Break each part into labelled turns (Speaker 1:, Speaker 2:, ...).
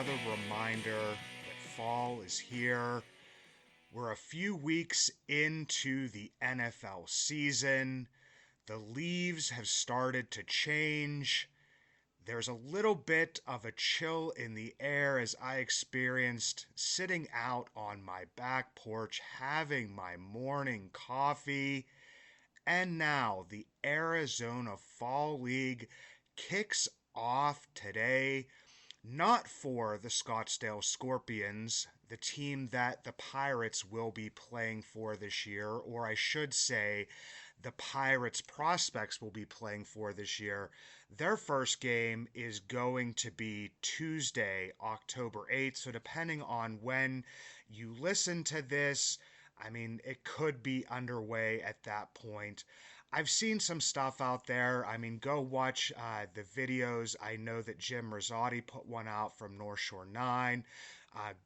Speaker 1: another reminder that fall is here. We're a few weeks into the NFL season. The leaves have started to change. There's a little bit of a chill in the air as I experienced sitting out on my back porch having my morning coffee. And now the Arizona Fall League kicks off today, not for the Scottsdale Scorpions, the team that the Pirates will be playing for this year, or I should say, the Pirates prospects will be playing for this year. Their first game is going to be Tuesday, October 8th. So, depending on when you listen to this, I mean, it could be underway at that point. I've seen some stuff out there. I mean, go watch the videos. I know that Jim Rosati put one out from North Shore 9.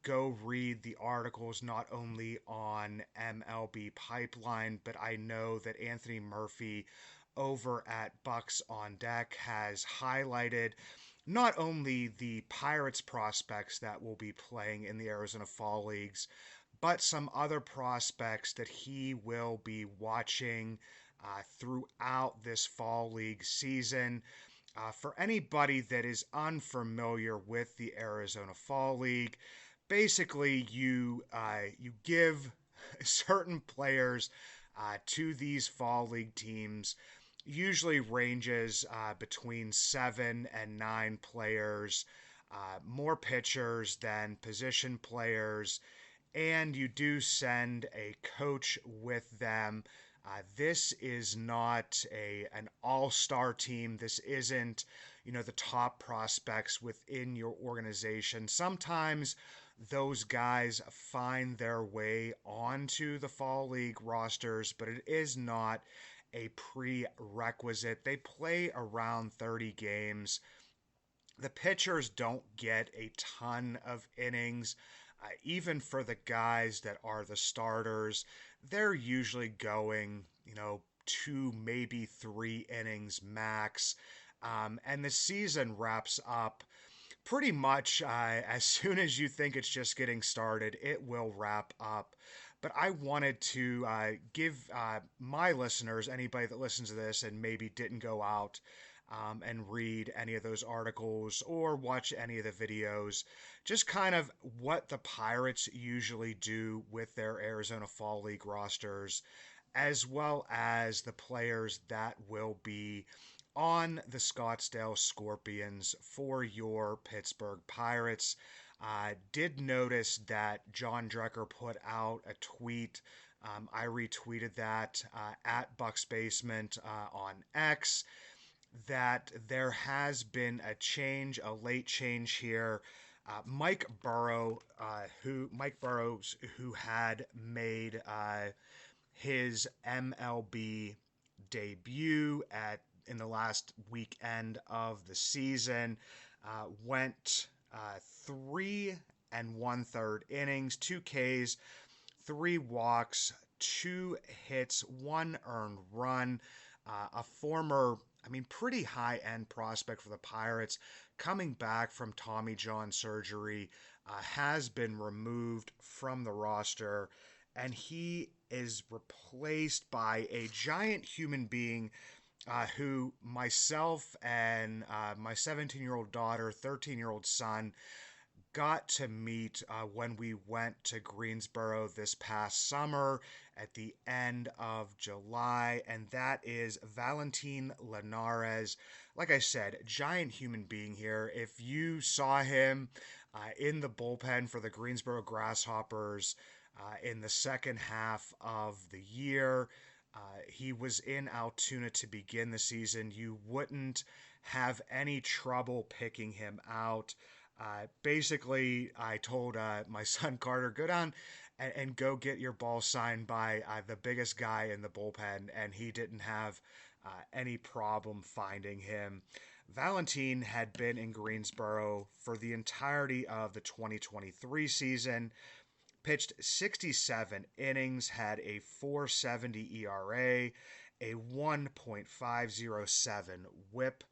Speaker 1: Go read the articles not only on MLB Pipeline, but I know that Anthony Murphy over at Bucks on Deck has highlighted not only the Pirates prospects that will be playing in the Arizona Fall Leagues, but some other prospects that he will be watching throughout this Fall League season. For anybody that is unfamiliar with the Arizona Fall League, basically you give certain players to these Fall League teams. Usually ranges between 7 and 9 players, more pitchers than position players, and you do send a coach with them. This is not an all-star team. This isn't, the top prospects within your organization. Sometimes those guys find their way onto the Fall League rosters, but it is not a prerequisite. They play around 30 games. The pitchers don't get a ton of innings. Even for the guys that are the starters, they're usually going, 2, maybe 3 innings max. And the season wraps up pretty much as soon as you think it's just getting started, it will wrap up. But I wanted to give my listeners, anybody that listens to this and maybe didn't go out and read any of those articles or watch any of the videos, just kind of what the Pirates usually do with their Arizona Fall League rosters, as well as the players that will be on the Scottsdale Scorpions for your Pittsburgh Pirates. Did notice that John Drecker put out a tweet. I retweeted that at Bucks Basement on X, that there has been a change, a late change here. Mike Burrows, who had made his MLB debut in the last weekend of the season, went 3 1/3 innings, 2 Ks, 3 walks, 2 hits, 1 earned run. A former, pretty high-end prospect for the Pirates, coming back from Tommy John surgery, has been removed from the roster, and he is replaced by a giant human being who myself and my 17-year-old daughter, 13-year-old son got to meet when we went to Greensboro this past summer at the end of July, and that is Valentin Linares. Like I said, giant human being here. If you saw him in the bullpen for the Greensboro Grasshoppers in the second half of the year, he was in Altoona to begin the season, you wouldn't have any trouble picking him out. Basically, I told my son Carter, go down and go get your ball signed by the biggest guy in the bullpen, and he didn't have any problem finding him. Valentin had been in Greensboro for the entirety of the 2023 season, pitched 67 innings, had a 4.70 ERA, a 1.507 whip.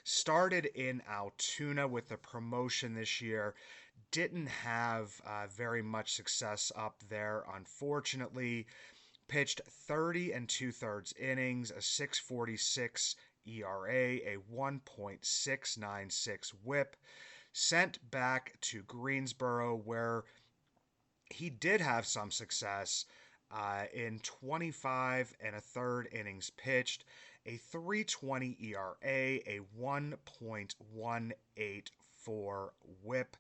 Speaker 1: Started in Altoona with the promotion this year. didn't have very much success up there, unfortunately. Pitched 30 and two-thirds innings, a 6.46 ERA, a 1.696 whip. Sent back to Greensboro, where he did have some success in 25 and a third innings pitched, a 3.20 ERA, a 1.184 whip,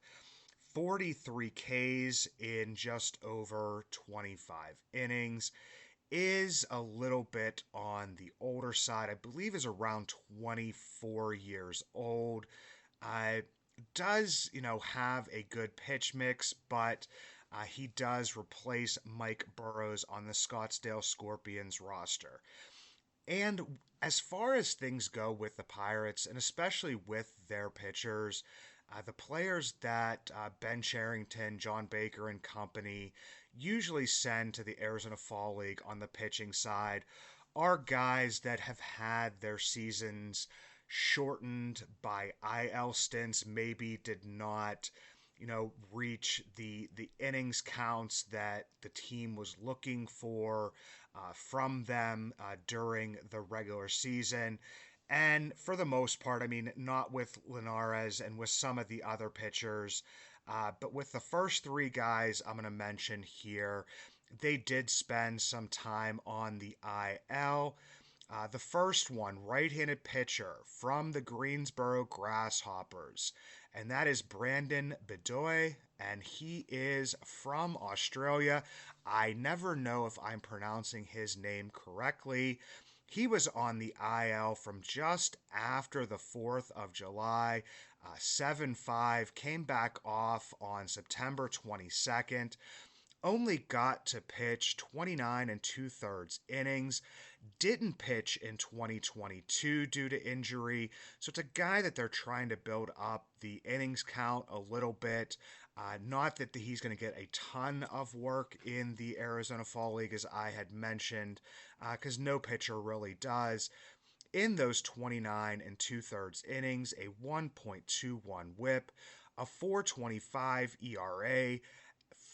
Speaker 1: 43 Ks in just over 25 innings. Is a little bit on the older side. I believe is around 24 years old. Does, have a good pitch mix, but he does replace Mike Burrows on the Scottsdale Scorpions roster. And as far as things go with the Pirates, and especially with their pitchers, the players that Ben Cherington, John Baker, and company usually send to the Arizona Fall League on the pitching side are guys that have had their seasons shortened by IL stints, maybe did not, reach the innings counts that the team was looking for from them during the regular season. And for the most part, I mean, not with Linares and with some of the other pitchers, but with the first three guys I'm going to mention here, they did spend some time on the IL. The first one, right-handed pitcher from the Greensboro Grasshoppers, and that is Brandon Bedoy, and he is from Australia. I never know if I'm pronouncing his name correctly. He was on the IL from just after the 4th of July, 7-5, came back off on September 22nd, only got to pitch 29 and two-thirds innings, didn't pitch in 2022 due to injury. So it's a guy that they're trying to build up the innings count a little bit. Not that he's going to get a ton of work in the Arizona Fall League, as I had mentioned, because no pitcher really does. In those 29 and two-thirds innings, a 1.21 whip, a 4.25 ERA,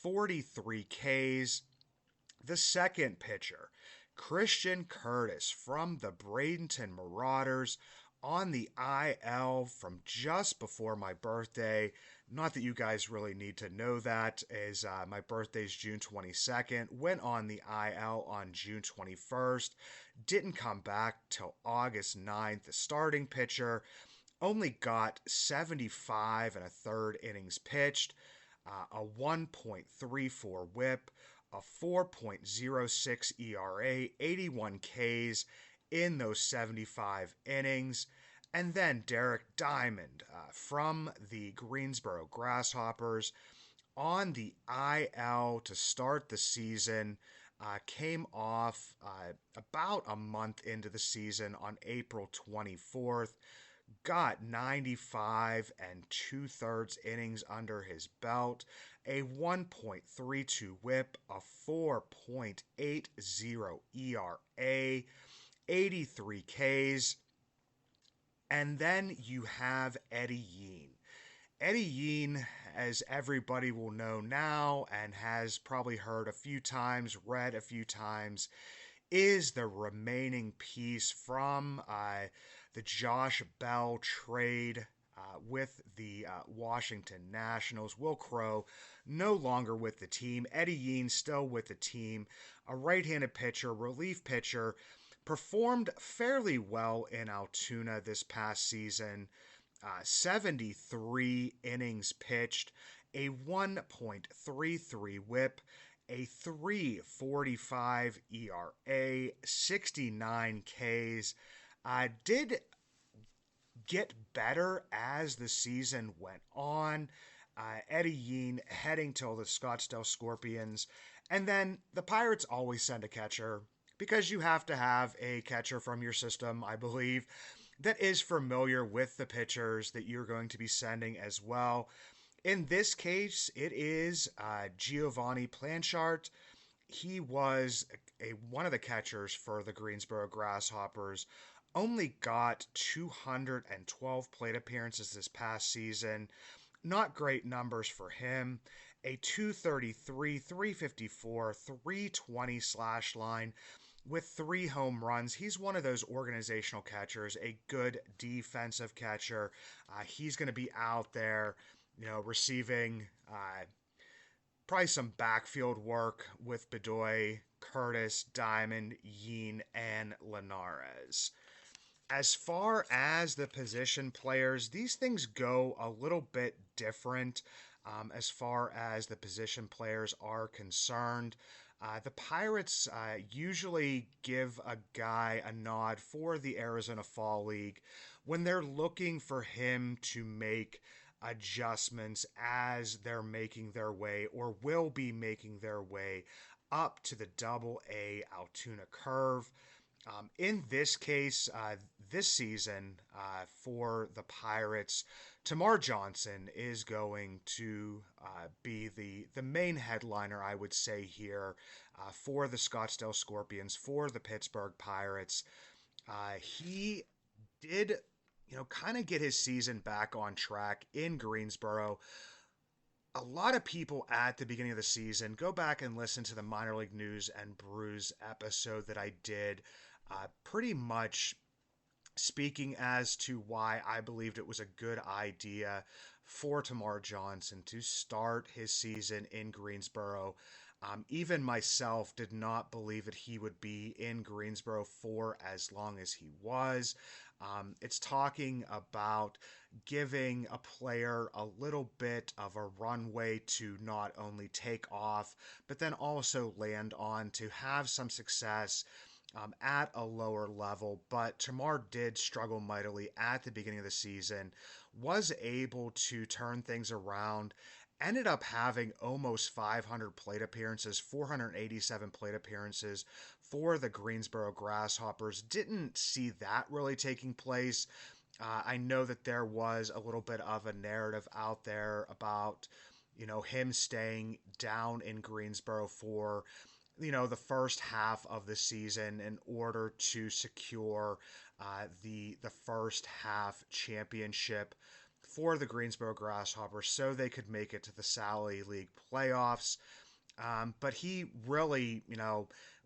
Speaker 1: 43 Ks. The second pitcher, Christian Curtis from the Bradenton Marauders, on the IL from just before my birthday. Not that you guys really need to know that, as my birthday's June 22nd. Went on the IL on June 21st. Didn't come back till August 9th. The starting pitcher only got 75 and a third innings pitched, a 1.34 whip, a 4.06 ERA, 81 Ks in those 75 innings. And then Derek Diamond from the Greensboro Grasshoppers on the IL to start the season. Came off about a month into the season on April 24th. Got 95 and two-thirds innings under his belt, a 1.32 whip, a 4.80 ERA, 83 Ks. And then you have Eddie Yean. Eddie Yean, as everybody will know now and has probably heard a few times, read a few times, is the remaining piece from the Josh Bell trade with the Washington Nationals. Will Crow no longer with the team. Eddie Yean still with the team. A right-handed pitcher, relief pitcher, performed fairly well in Altoona this past season. 73 innings pitched, a 1.33 whip, a 3.45 ERA, 69 Ks. Did get better as the season went on. Eddie Yean heading to the Scottsdale Scorpions. And then the Pirates always send a catcher, because you have to have a catcher from your system, I believe, that is familiar with the pitchers that you're going to be sending as well. In this case, it is Giovanni Planchart. He was one of the catchers for the Greensboro Grasshoppers. Only got 212 plate appearances this past season. Not great numbers for him. A 233, 354, 320 slash line with 3 home runs. He's one of those organizational catchers, a good defensive catcher. He's going to be out there, receiving probably some backfield work with Bedoy, Curtis, Diamond, Yeen, and Linares. As far as the position players, these things go a little bit different as far as the position players are concerned. The Pirates usually give a guy a nod for the Arizona Fall League when they're looking for him to make adjustments as they're making their way or will be making their way up to the Double-A Altoona curve. In this case, this season for the Pirates, Tamar Johnson is going to be the main headliner, I would say, here for the Scottsdale Scorpions, for the Pittsburgh Pirates. He did, kind of get his season back on track in Greensboro. A lot of people at the beginning of the season, go back and listen to the Minor League News and Brews episode that I did, pretty much speaking as to why I believed it was a good idea for Tamar Johnson to start his season in Greensboro. Even myself did not believe that he would be in Greensboro for as long as he was. It's talking about giving a player a little bit of a runway to not only take off, but then also land on to have some success at a lower level. But Tamar did struggle mightily at the beginning of the season, was able to turn things around, ended up having almost 500 plate appearances, 487 plate appearances for the Greensboro Grasshoppers. Didn't see that really taking place. I know that there was a little bit of a narrative out there about, him staying down in Greensboro for, the first half of the season in order to secure the first half championship for the Greensboro Grasshoppers so they could make it to the Sally League playoffs. But he really,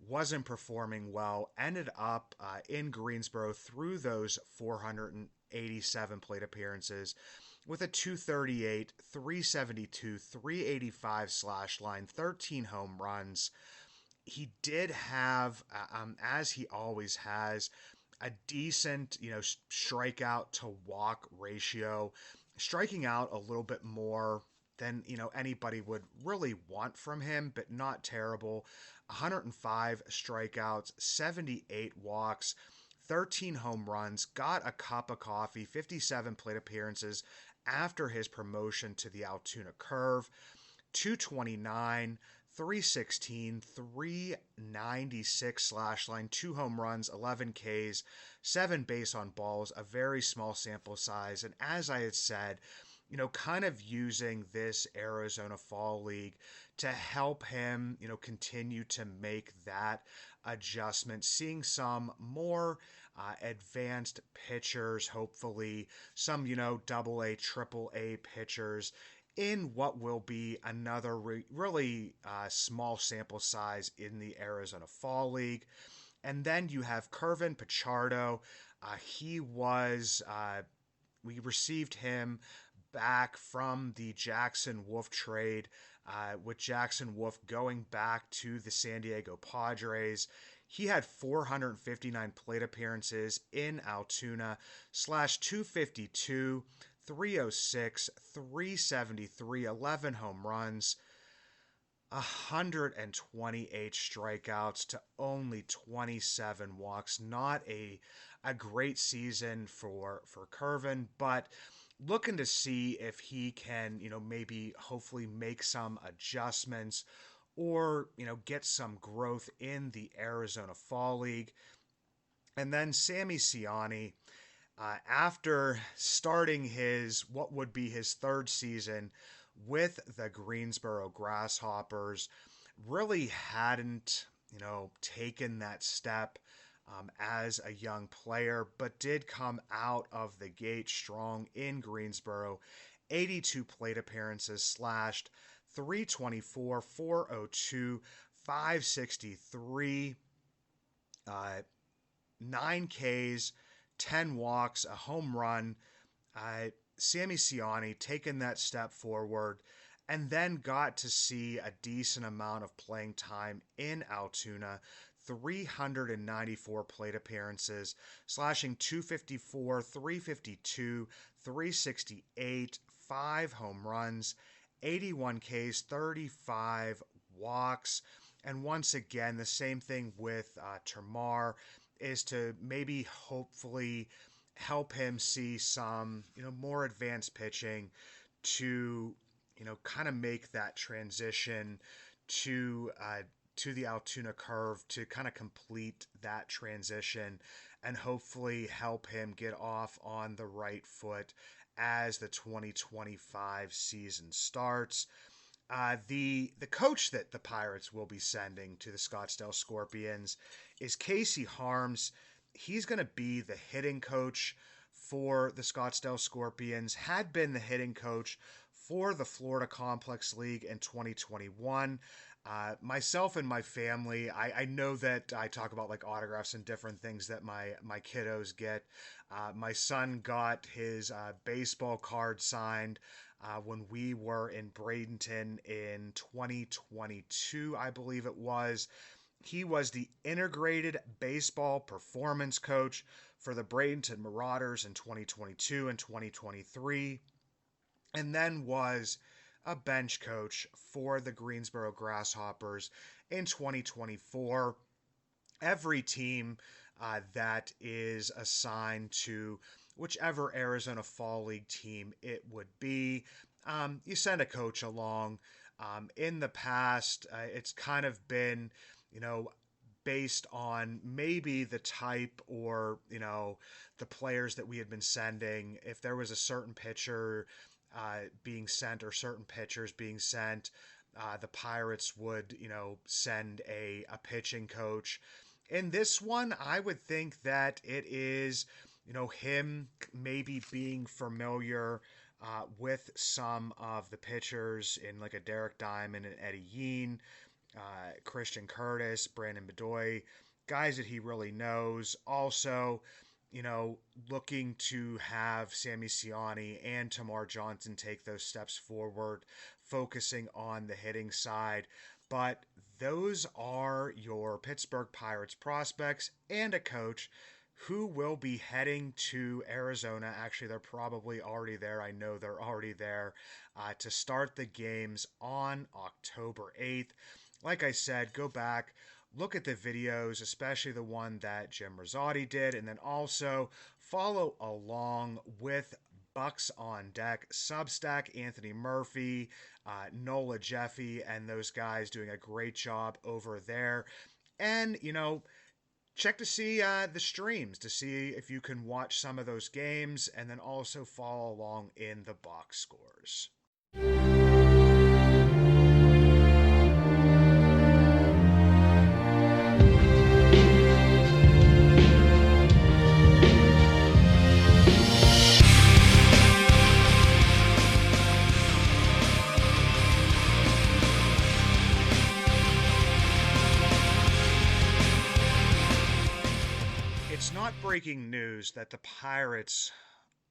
Speaker 1: wasn't performing well. Ended up in Greensboro through those 487 plate appearances with a 238, 372, 385 slash line, 13 home runs. He did have, as he always has, a decent, strikeout to walk ratio, striking out a little bit more than, anybody would really want from him, but not terrible. 105 strikeouts, 78 walks, 13 home runs, got a cup of coffee, 57 plate appearances after his promotion to the Altoona curve, 229, 316, 396 slash line, 2 home runs, 11 Ks, 7 base on balls, a very small sample size. And as I had said, kind of using this Arizona Fall League to help him, continue to make that adjustment, seeing some more advanced pitchers, hopefully some, Double-A, Triple-A pitchers in what will be another really small sample size in the Arizona Fall League. And then you have Kervin Pichardo. We received him back from the Jackson Wolf trade, with Jackson Wolf going back to the San Diego Padres. He had 459 plate appearances in Altoona, /252, 306, 373, 11 home runs, 128 strikeouts to only 27 walks. Not a great season for Kervin, but looking to see if he can, maybe hopefully make some adjustments or, get some growth in the Arizona Fall League. And then Sammy Ciani, after starting what would be his third season with the Greensboro Grasshoppers, really hadn't, taken that step as a young player, but did come out of the gate strong in Greensboro 82 plate appearances, slashed 324, 402, 563, uh, 9 Ks, 10 walks, a home run. Sammy Ciani taking that step forward, and then got to see a decent amount of playing time in Altoona. 394 plate appearances, slashing 254, 352, 368, 5 home runs, 81 Ks, 35 walks. And once again, the same thing with Termar, is to maybe hopefully help him see some, more advanced pitching to, kind of make that transition to the Altoona curve, to kind of complete that transition and hopefully help him get off on the right foot as the 2025 season starts. The coach that the Pirates will be sending to the Scottsdale Scorpions is Casey Harms. He's going to be the hitting coach for the Scottsdale Scorpions, had been the hitting coach for the Florida Complex League in 2021. Myself and my family, I know that I talk about like autographs and different things that my kiddos get. My son got his baseball card signed when we were in Bradenton in 2022, I believe it was. He was the integrated baseball performance coach for the Bradenton Marauders in 2022 and 2023, and then was a bench coach for the Greensboro Grasshoppers in 2024. Every team that is assigned to whichever Arizona Fall League team it would be, you send a coach along. In the past, it's kind of been, based on maybe the type or, the players that we had been sending. If there was a certain pitcher being sent or certain pitchers being sent, the Pirates would, send a pitching coach. In this one, I would think that it is, him maybe being familiar with some of the pitchers in like a Derek Diamond and Eddie Yean, Christian Curtis, Brandon Bedoy, guys that he really knows. Also, looking to have Sammy Ciani and Tamar Johnson take those steps forward, focusing on the hitting side. But those are your Pittsburgh Pirates prospects and a coach who will be heading to Arizona. Actually, they're probably already there. I know they're already there to start the games on October 8th. Like I said, go back, look at the videos, especially the one that Jim Rosati did, and then also follow along with Bucks on Deck Substack, Anthony Murphy, Nola Jeffy, and those guys doing a great job over there. And, check to see the streams to see if you can watch some of those games, and then also follow along in the box scores. It's not breaking news that the Pirates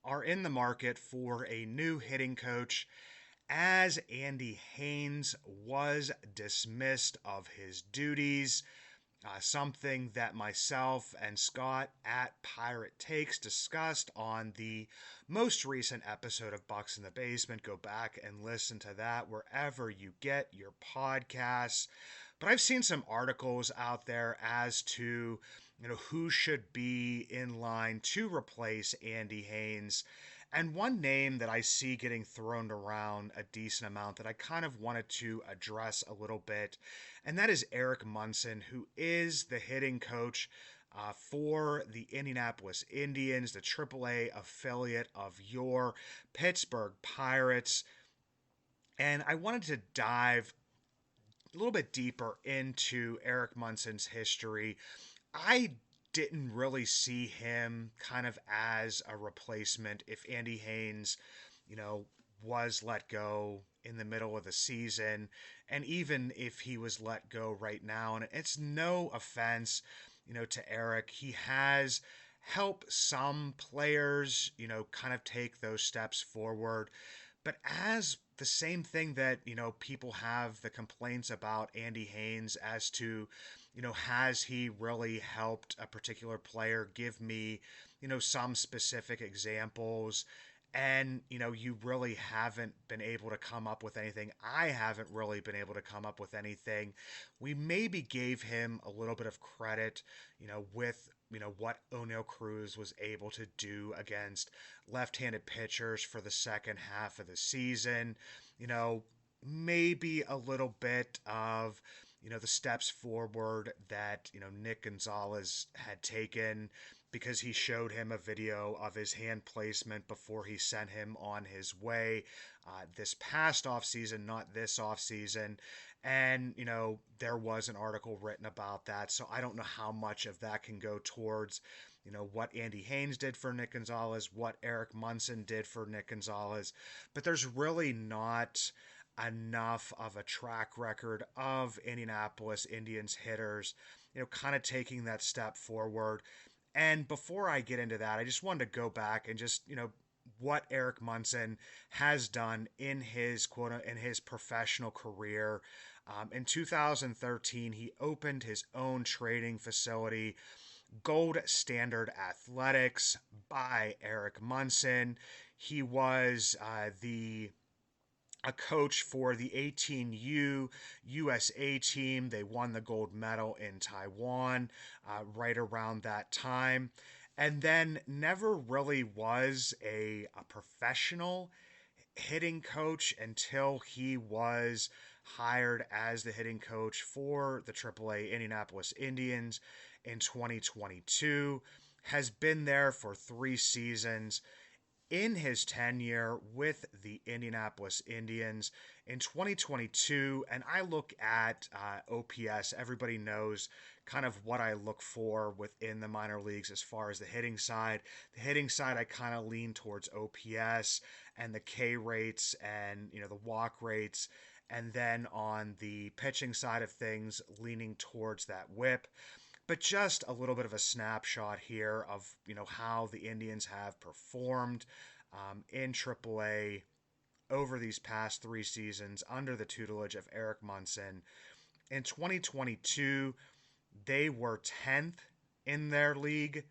Speaker 1: are in the market for a new hitting coach, as Andy Haynes was dismissed of his duties. Something that myself and Scott at Pirate Takes discussed on the most recent episode of Bucks in the Basement. Go back and listen to that wherever you get your podcasts. But I've seen some articles out there as to, who should be in line to replace Andy Haynes. And one name that I see getting thrown around a decent amount that I kind of wanted to address a little bit, and that is Eric Munson, who is the hitting coach for the Indianapolis Indians, the Triple-A affiliate of your Pittsburgh Pirates. And I wanted to dive a little bit deeper into Eric Munson's history. I didn't really see him kind of as a replacement if Andy Haynes, was let go in the middle of the season, and even if he was let go right now, and it's no offense, to Eric, he has helped some players, kind of take those steps forward. But as the same thing that, people have the complaints about Andy Haynes as to, has he really helped a particular player? Give me, some specific examples. And, you really haven't been able to come up with anything. I haven't really been able to come up with anything. We maybe gave him a little bit of credit, with, what O'Neal Cruz was able to do against left-handed pitchers for the second half of the season. Maybe a little bit of, the steps forward that, Nick Gonzalez had taken, because he showed him a video of his hand placement before he sent him on his way this past offseason, not this offseason. And, there was an article written about that. So I don't know how much of that can go towards, what Andy Haynes did for Nick Gonzalez, what Eric Munson did for Nick Gonzalez. But there's really not enough of a track record of Indianapolis Indians hitters, kind of taking that step forward. And before I get into that, I just wanted to go back and just, what Eric Munson has done in his professional career. In 2013, he opened his own training facility, Gold Standard Athletics by Eric Munson. He was a coach for the 18U USA team. They won the gold medal in Taiwan right around that time. And then never really was a professional hitting coach until he was hired as the hitting coach for the Triple-A Indianapolis Indians in 2022. Has been there for 3 seasons. In his tenure with the Indianapolis Indians in 2022, and I look at OPS, everybody knows kind of what I look for within the minor leagues as far as the hitting side. The hitting side, I kind of lean towards OPS and the K rates and, the walk rates. And then on the pitching side of things, leaning towards that whip. But just a little bit of a snapshot here of, how the Indians have performed in AAA over these past 3 seasons under the tutelage of Eric Munson. In 2022, they were 10th in their league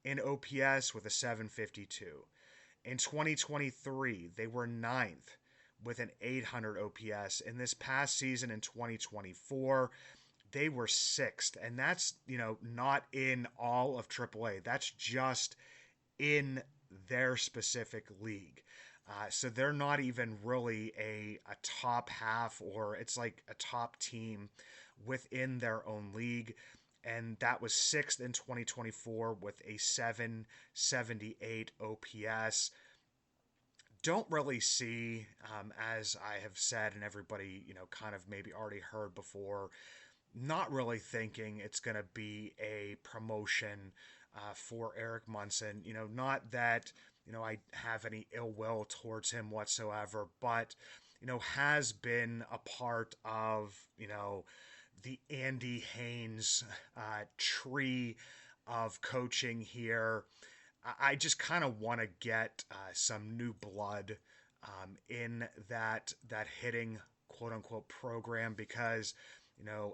Speaker 1: in OPS with a 752. In 2023, they were 9th with an 800 OPS. In this past season in 2024, they were 6th, and that's, not in all of AAA. That's just in their specific league. So they're not even really a top half, or it's like a top team within their own league. And that was 6th in 2024 with a 778 OPS. Don't really see, as I have said, and everybody, kind of maybe already heard before, not really thinking it's going to be a promotion for Eric Munson. Not that, I have any ill will towards him whatsoever, but, has been a part of, the Andy Haynes tree of coaching here. I just kind of want to get some new blood in that hitting quote-unquote program, because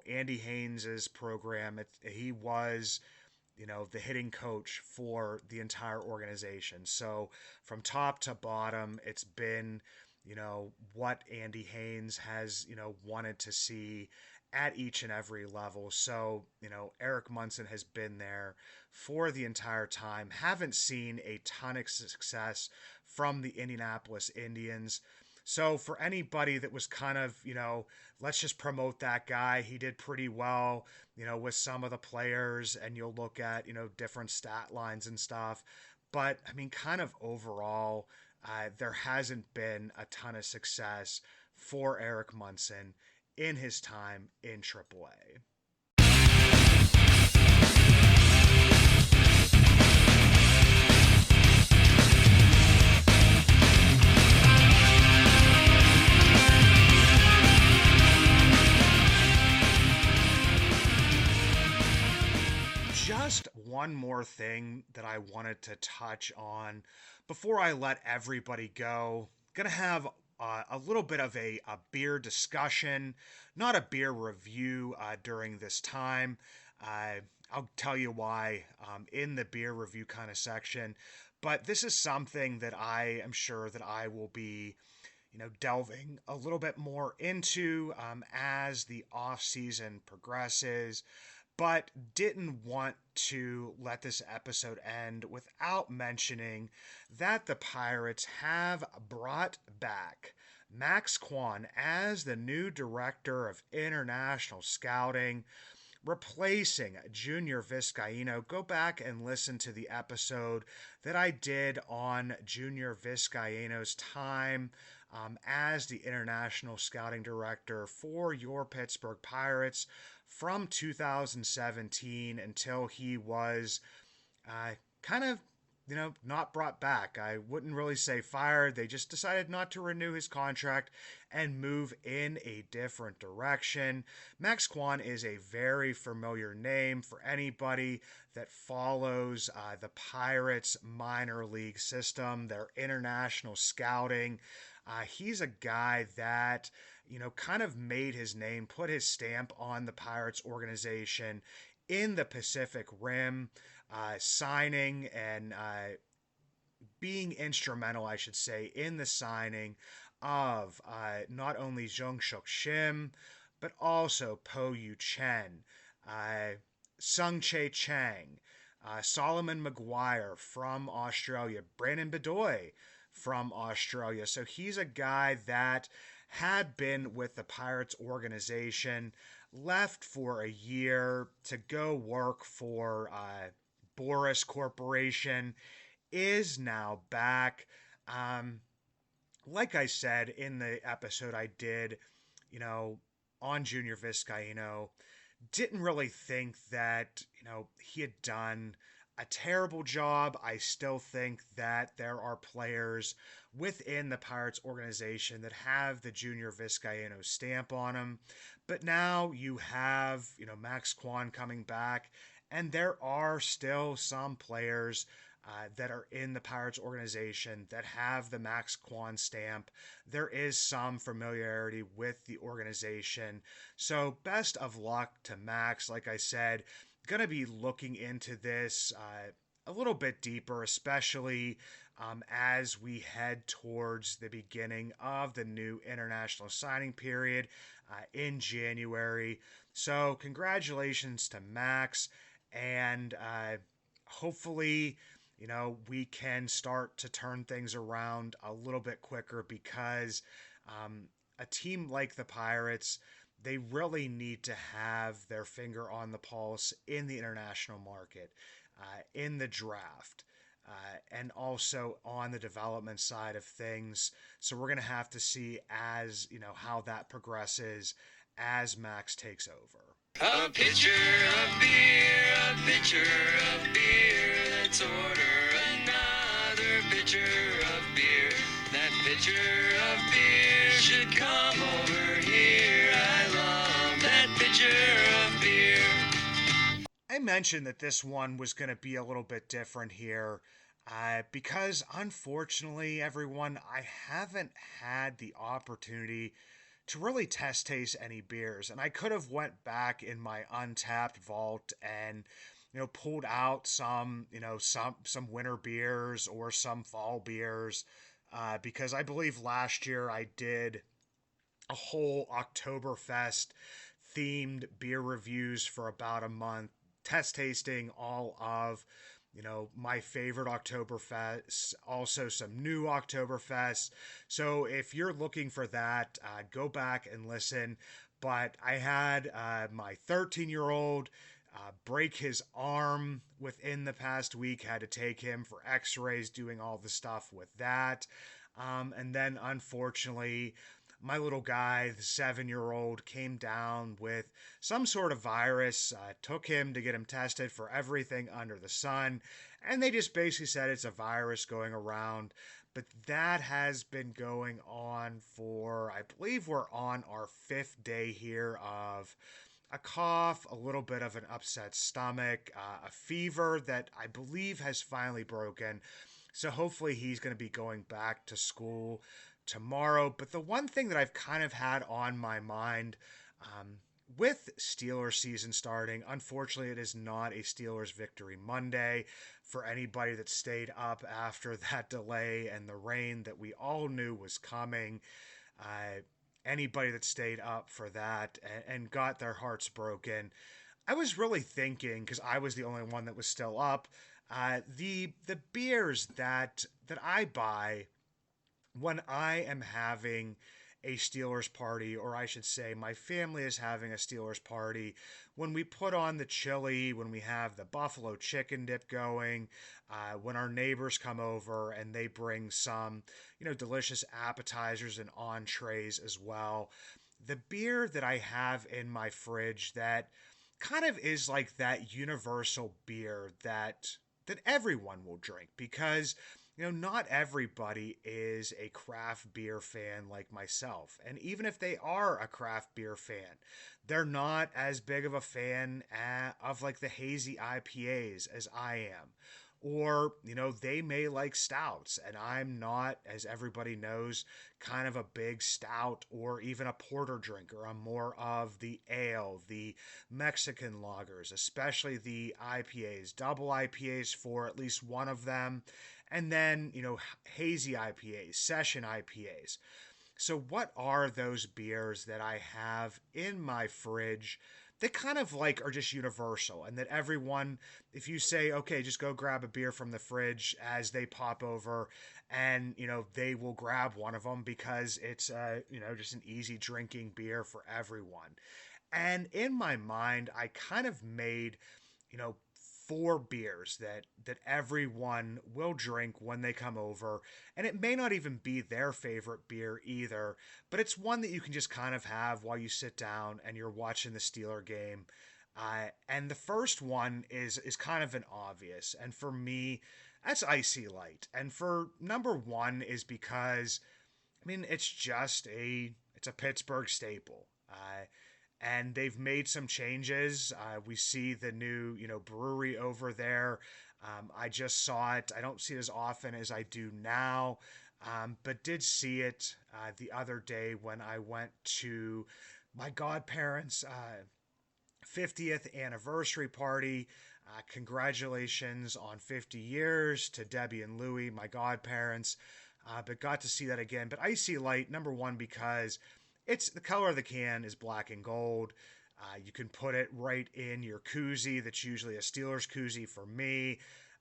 Speaker 1: Andy Haynes's program, he was, the hitting coach for the entire organization. So from top to bottom, it's been, what Andy Haynes has, wanted to see at each and every level. So, Eric Munson has been there for the entire time. Haven't seen a ton of success from the Indianapolis Indians. So for anybody that was kind of, let's just promote that guy, he did pretty well, with some of the players, and you'll look at, different stat lines and stuff. But, kind of overall, there hasn't been a ton of success for Eric Munson in his time in AAA. more thing that I wanted to touch on before I let everybody go. Gonna have a little bit of a beer discussion, not a beer review during this time. I'll tell you why in the beer review kind of section. But this is something that I am sure that I will be, delving a little bit more into as the off season progresses. But didn't want to let this episode end without mentioning that the Pirates have brought back Max Kwan as the new director of international scouting, replacing Junior Vizcaino. Go back and listen to the episode that I did on Junior Vizcaino's time as the international scouting director for your Pittsburgh Pirates from 2017 until he was kind of, not brought back. I wouldn't really say fired. They just decided not to renew his contract and move in a different direction. Max Kwan is a very familiar name for anybody that follows the Pirates minor league system, their international scouting. He's a guy that, kind of made his name, put his stamp on the Pirates organization in the Pacific Rim, signing and being instrumental, I should say, in the signing of not only Jungkook Shim, but also Po Yu Chen, Sung Chae Chang, Solomon Maguire from Australia, Brandon Bedoy from Australia. So he's a guy that had been with the Pirates organization, left for a year to go work for Boris Corporation, is now back. Like I said in the episode I did, on Junior Vizcaino, didn't really think that, he had done a terrible job. I still think that there are players within the Pirates organization that have the Junior Vizcaino stamp on them. But now you have, Max Kwan coming back, and there are still some players that are in the Pirates organization that have the Max Kwan stamp. There is some familiarity with the organization. So best of luck to Max. Like I said, going to be looking into this a little bit deeper, especially as we head towards the beginning of the new international signing period in January. So congratulations to Max, and hopefully, we can start to turn things around a little bit quicker, because a team like the Pirates, they really need to have their finger on the pulse in the international market, in the draft, and also on the development side of things. So we're going to have to see as, how that progresses as Max takes over.
Speaker 2: A pitcher of beer, a pitcher of beer, let's order another pitcher of beer. That pitcher of beer should come over here. I love that pitcher of beer.
Speaker 1: I mentioned that this one was going to be a little bit different here because unfortunately, everyone, I haven't had the opportunity to really taste any beers, and I could have went back in my untapped vault and pulled out some some winter beers or some fall beers, because I believe last year I did a whole Oktoberfest themed beer reviews for about a month, test tasting all of my favorite Oktoberfest, also some new Oktoberfest. So if you're looking for that, go back and listen. But I had my 13-year-old break his arm within the past week, had to take him for x-rays, doing all the stuff with that. And then unfortunately, my little guy, the 7-year-old, came down with some sort of virus, took him to get him tested for everything under the sun, and they just basically said it's a virus going around. But that has been going on for, I believe we're on our 5th day here of a cough, a little bit of an upset stomach, a fever that I believe has finally broken. So hopefully he's going to be going back to school tomorrow. But the one thing that I've kind of had on my mind, with Steelers season starting, unfortunately, it is not a Steelers victory Monday for anybody that stayed up after that delay and the rain that we all knew was coming. Uh, Anybody that stayed up for that and got their hearts broken. I was really thinking, because I was the only one that was still up, the beers that I buy when I am having a Steelers party, or I should say, my family is having a Steelers party, when we put on the chili, when we have the buffalo chicken dip going, when our neighbors come over and they bring some, delicious appetizers and entrees as well. The beer that I have in my fridge that kind of is like that universal beer that everyone will drink, because not everybody is a craft beer fan like myself. And even if they are a craft beer fan, they're not as big of a fan of like the hazy IPAs as I am. Or, they may like stouts, and I'm not, as everybody knows, kind of a big stout or even a porter drinker. I'm more of the ale, the Mexican lagers, especially the IPAs, double IPAs for at least one of them, and then, hazy IPAs, session IPAs. So, what are those beers that I have in my fridge that kind of like are just universal, and that everyone, if you say, okay, just go grab a beer from the fridge as they pop over, and, they will grab one of them because it's, just an easy drinking beer for everyone. And in my mind, I kind of made, you know, four beers that everyone will drink when they come over, and it may not even be their favorite beer either, but it's one that you can just kind of have while you sit down and you're watching the Steeler game. And the first one is kind of an obvious, and for me, that's Icy Light. And for number one is because, I mean, it's a Pittsburgh staple. And they've made some changes. We see the new, brewery over there. I just saw it. I don't see it as often as I do now, but did see it the other day when I went to my godparents' 50th anniversary party. Congratulations on 50 years to Debbie and Louie, my godparents. But got to see that again. But Icy Light, number one, because it's the color of the can is black and gold. You can put it right in your koozie. That's usually a Steelers koozie for me.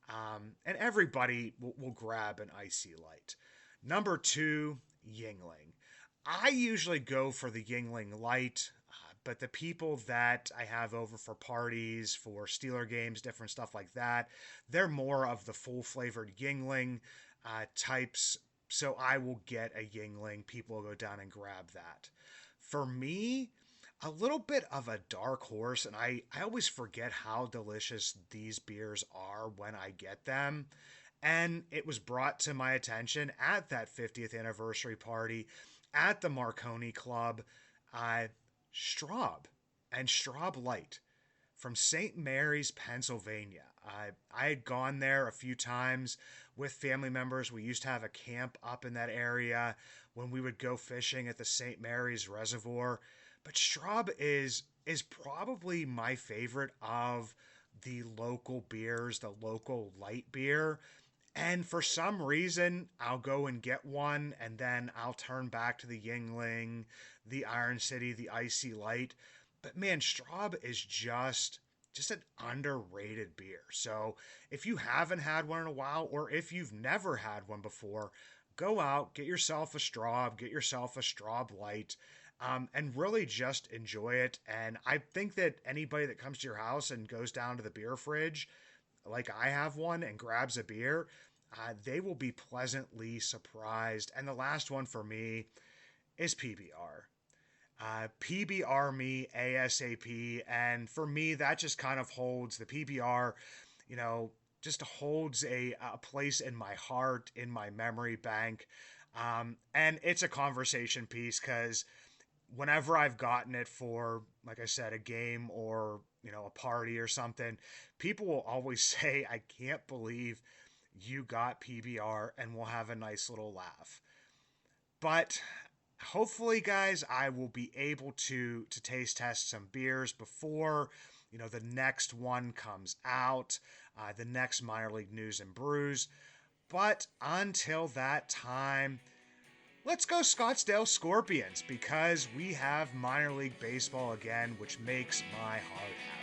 Speaker 1: And everybody will grab an Icy Light. Number two, Yingling. I usually go for the Yingling Light, but the people that I have over for parties, for Steeler games, different stuff like that, they're more of the full flavored Yingling types. So I will get a Yingling. People will go down and grab that. For me, a little bit of a dark horse, and I always forget how delicious these beers are when I get them. And it was brought to my attention at that 50th anniversary party at the Marconi Club. Straub and Straub Light from St. Mary's, Pennsylvania. I had gone there a few times with family members. We used to have a camp up in that area when we would go fishing at the St. Mary's Reservoir. But Straub is probably my favorite of the local beers, the local light beer. And for some reason, I'll go and get one, and then I'll turn back to the Yingling, the Iron City, the Icy Light. But man, Straub is just an underrated beer. So if you haven't had one in a while, or if you've never had one before, go out, get yourself a Straub, get yourself a Straub Light, and really just enjoy it. And I think that anybody that comes to your house and goes down to the beer fridge, like I have one, and grabs a beer, they will be pleasantly surprised. And the last one for me is PBR. PBR me ASAP. And for me, that just kind of holds the PBR, just holds a place in my heart, in my memory bank. And it's a conversation piece because, whenever I've gotten it for, like I said, a game or, a party or something, people will always say, I can't believe you got PBR, and we'll have a nice little laugh. But hopefully, guys, I will be able to taste test some beers before the next one comes out, the next minor league news and brews. But until that time, let's go Scottsdale Scorpions, because we have minor league baseball again, which makes my heart happy.